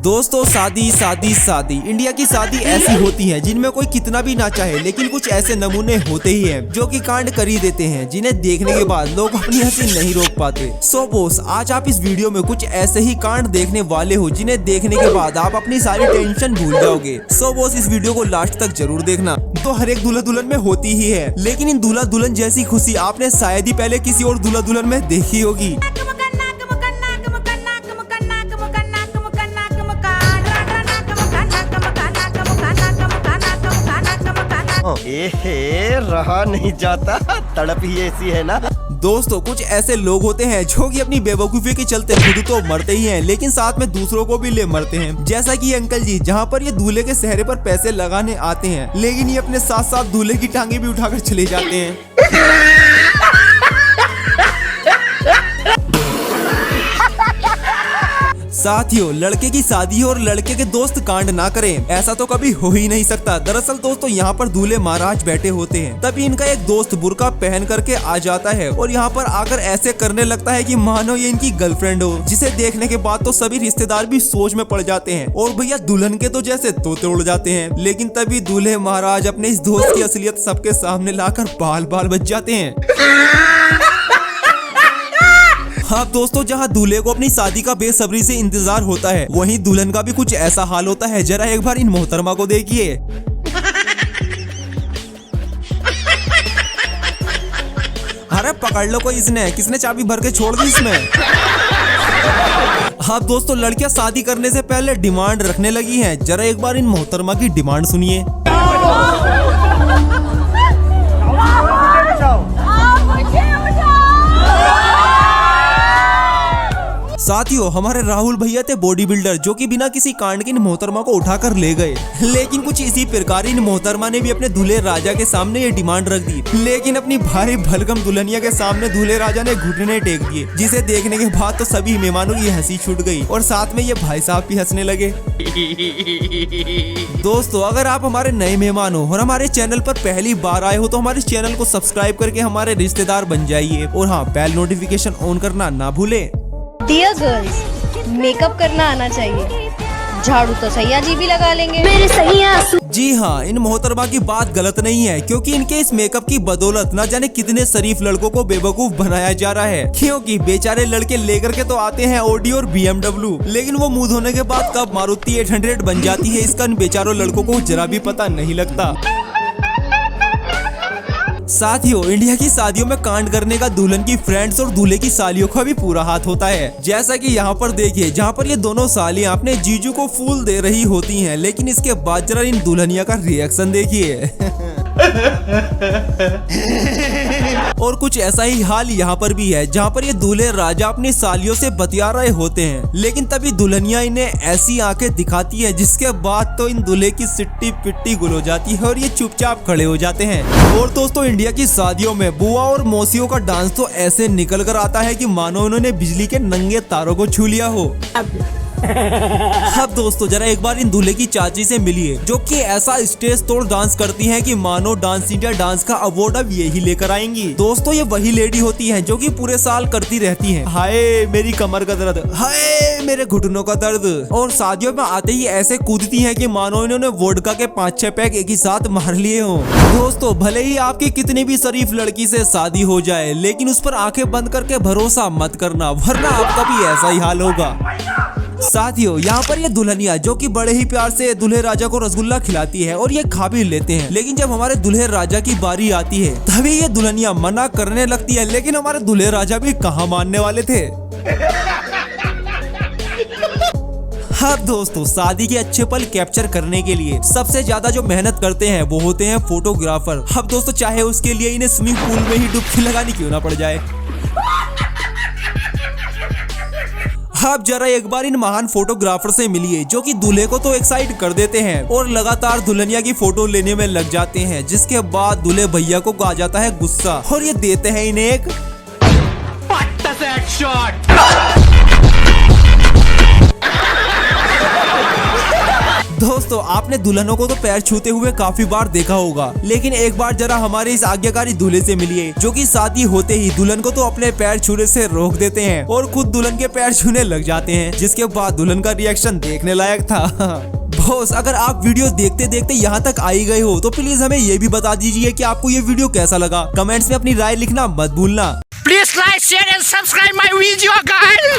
दोस्तों शादी शादी शादी इंडिया की शादी ऐसी होती है जिनमें कोई कितना भी ना चाहे, लेकिन कुछ ऐसे नमूने होते ही हैं जो कि कांड कर ही देते हैं, जिन्हें देखने के बाद लोग अपनी हंसी नहीं रोक पाते। सो बोस, आज आप इस वीडियो में कुछ ऐसे ही कांड देखने वाले हो जिन्हें देखने के बाद आप अपनी सारी टेंशन भूल जाओगे। सो बोस, इस वीडियो को लास्ट तक जरूर देखना। तो हर एक दूल्हा दुल्हन में होती ही है, लेकिन इन दूल्हा दुल्हन जैसी खुशी आपने शायद ही पहले किसी और दूल्हा दुल्हन में देखी होगी। रहा नहीं जाता, तड़प ही ऐसी है ना। दोस्तों, कुछ ऐसे लोग होते हैं जो कि अपनी बेवकूफी के चलते खुद तो मरते ही हैं, लेकिन साथ में दूसरों को भी ले मरते हैं। जैसा कि अंकल जी, जहां पर ये दूल्हे के सेहरे पर पैसे लगाने आते हैं, लेकिन ये अपने साथ साथ दूल्हे की टांगे भी उठाकर चले जाते हैं। साथियों, लड़के की शादी और लड़के के दोस्त कांड ना करें, ऐसा तो कभी हो ही नहीं सकता। दरअसल दोस्तों, यहाँ पर दूल्हे महाराज बैठे होते हैं, तभी इनका एक दोस्त बुर्का पहन करके आ जाता है और यहाँ पर आकर ऐसे करने लगता है कि मानो ये इनकी गर्लफ्रेंड हो, जिसे देखने के बाद तो सभी रिश्तेदार भी सोच में पड़ जाते हैं और भैया दुल्हन के तो जैसे तोते उड़ जाते हैं। लेकिन तभी दूल्हे महाराज अपने इस दोस्त की असलियत सबके सामने लाकर बाल बाल बच जाते हैं। हाँ दोस्तों, जहाँ दूल्हे को अपनी शादी का बेसब्री से इंतजार होता है, वहीं दुल्हन का भी कुछ ऐसा हाल होता है। जरा एक बार इन मोहतरमा को देखिए। अरे पकड़ लो कोई, इसने किसने चाबी भर के छोड़ दी इसमें। हाँ दोस्तों, लड़कियां शादी करने से पहले डिमांड रखने लगी हैं। जरा एक बार इन मोहतरमा की डिमांड सुनिए। साथियों, हमारे राहुल भैया थे बॉडी बिल्डर, जो कि बिना किसी कांड की इन मोहतरमा को उठाकर ले गए। लेकिन कुछ इसी प्रकार इन मोहतरमा ने भी अपने दूल्हे राजा के सामने ये डिमांड रख दी, लेकिन अपनी भारी भलगम दुल्हनिया के सामने दूल्हे राजा ने घुटने टेक दिए, जिसे देखने के बाद तो सभी मेहमानों की हंसी छूट गई और साथ में ये भाई साहब भी हंसने लगे। दोस्तों, अगर आप हमारे नए मेहमान हो और हमारे चैनल पर पहली बार आए हो तो हमारे चैनल को सब्सक्राइब करके हमारे रिश्तेदार बन जाइए और हाँ, बेल नोटिफिकेशन ऑन करना ना भूले। डियर गर्ल्स, मेकअप करना आना चाहिए। झाड़ू तो सैया जी भी लगा लेंगे। मेरे सैया। जी हाँ, इन मोहतरमा की बात गलत नहीं है, क्योंकि इनके इस मेकअप की बदौलत न जाने कितने शरीफ लड़कों को बेवकूफ बनाया जा रहा है। क्योंकि बेचारे लड़के लेकर के तो आते हैं ऑडी और BMW, लेकिन वो मुंह धोने के बाद कब मारुति 800 बन जाती है, इसका इन बेचारों लड़कों को जरा भी पता नहीं लगता। साथियों, इंडिया की शादियों में कांड करने का दुल्हन की फ्रेंड्स और दूल्हे की सालियों का भी पूरा हाथ होता है। जैसा कि यहाँ पर देखिए, जहाँ पर ये दोनों सालियां अपने जीजू को फूल दे रही होती हैं, लेकिन इसके बाद जरा इन दुल्हनिया का रिएक्शन देखिए। और कुछ ऐसा ही हाल यहाँ पर भी है, जहाँ पर ये दूल्हे राजा अपनी सालियों से बतिया रहे होते हैं, लेकिन तभी दुल्हनिया इन्हें ऐसी आंखें दिखाती है जिसके बाद तो इन दूल्हे की सिट्टी पिट्टी गुल हो जाती है और ये चुपचाप खड़े हो जाते हैं। और दोस्तों, इंडिया की शादियों में बुआ और मौसियों का डांस तो ऐसे निकल कर आता है कि मानो उन्होंने बिजली के नंगे तारों को छू लिया हो। अब दोस्तों, जरा एक बार इन दूल्हे की चाची से मिलिए, जो कि ऐसा स्टेज तोड़ डांस करती हैं कि मानो डांस इंडिया डांस का अवार्ड अब यही लेकर आएंगी। दोस्तों, ये वही लेडी होती हैं जो कि पूरे साल करती रहती हैं, हाय मेरी कमर का दर्द, हाय मेरे घुटनों का दर्द, और शादियों में आते ही ऐसे कूदती हैं कि मानो इन्होंने वोडका के 5-6 पैक एक ही साथ मार लिए हों। दोस्तों, भले ही आपकी कितनी भी शरीफ लड़की से शादी हो जाए, लेकिन उस पर आंखें बंद करके भरोसा मत करना, वरना आपका भी ऐसा ही हाल होगा। साथियों, यहाँ पर ये दुल्हनिया जो कि बड़े ही प्यार से दूल्हे राजा को रसगुल्ला खिलाती है और ये खा भी लेते हैं, लेकिन जब हमारे दूल्हे राजा की बारी आती है तभी ये दुल्हनिया मना करने लगती है, लेकिन हमारे दूल्हे राजा भी कहाँ मानने वाले थे। हाँ दोस्तों, शादी के अच्छे पल कैप्चर करने के लिए सबसे ज्यादा जो मेहनत करते हैं वो होते हैं फोटोग्राफर। अब दोस्तों, चाहे उसके लिए इन्हें स्विमिंग पूल में ही डुबकी लगानी क्यों ना पड़ जाए। आप जरा एक बार इन महान फोटोग्राफर से मिलिए, जो कि दूल्हे को तो एक्साइट कर देते हैं और लगातार दुल्हनिया की फोटो लेने में लग जाते हैं, जिसके बाद दूल्हे भैया को आ जाता है गुस्सा और ये देते हैं इन्हें एक दोस्तों आपने दुल्हनों को तो पैर छूते हुए काफी बार देखा होगा, लेकिन एक बार जरा हमारे इस आज्ञाकारी दूल्हे से मिलिए, जो कि शादी होते ही दुल्हन को तो अपने पैर छूने से रोक देते हैं और खुद दुल्हन के पैर छूने लग जाते हैं, जिसके बाद दुल्हन का रिएक्शन देखने लायक था। बॉस अगर आप वीडियो देखते देखते यहाँ तक आई गए हो तो प्लीज हमें ये भी बता दीजिए कि आपको ये वीडियो कैसा लगा। कमेंट्स में अपनी राय लिखना मत भूलना। Please like, share and subscribe my video guys.